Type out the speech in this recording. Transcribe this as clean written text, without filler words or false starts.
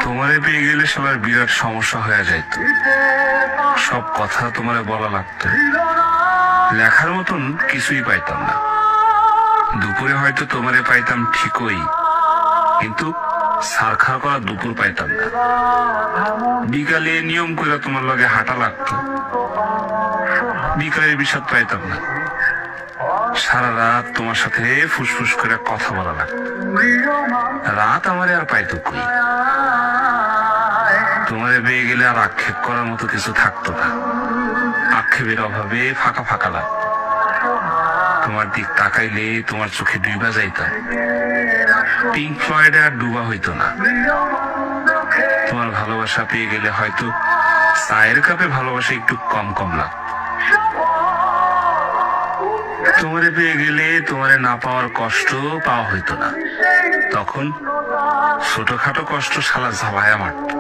তোমারে পেয়ে গেলে সবার বিরাট সমস্যা হয়ে যাইত। সব কথা তোমারে বলা লাগতো, লেখার মতন কিছুই পাইতাম না। দুপুরে হয়তো তোমারে পাইতাম ঠিকই, কিন্তু সারখার করা দুপুর পাইতাম না। বিকালে নিয়ম করে তোমার লগে হাঁটা লাগতো, বিকালের বিষাদ পাইতাম না। সারা রাত তোমার সাথে ফুসফুস করে কথা বলা লাগতো, রাত আমারে আর পাইতো কই। তোমারে পেয়ে গেলে আর আক্ষেপ করার মতো কিছু থাকতো না, আক্ষেপের অভাবে ফাঁকা ফাঁকা লাগতো। তোমার দিক তাকাইলে তোমার চোখে ডুবা যাইতাম, পিঙ্ক ফ্লয়েডে আর ডুবা হইতো না। তোমার ভালোবাসা পেয়ে গেলে হয়তো চায়ের কাপে ভালোবাসা একটু কম কম লাগতো। তোমারে পেয়ে গেলে তোমারে না পাওয়ার কষ্ট পাওয়া হইতো না, তখন ছোটখাটো কষ্ট শালা ঝালায়া মারত।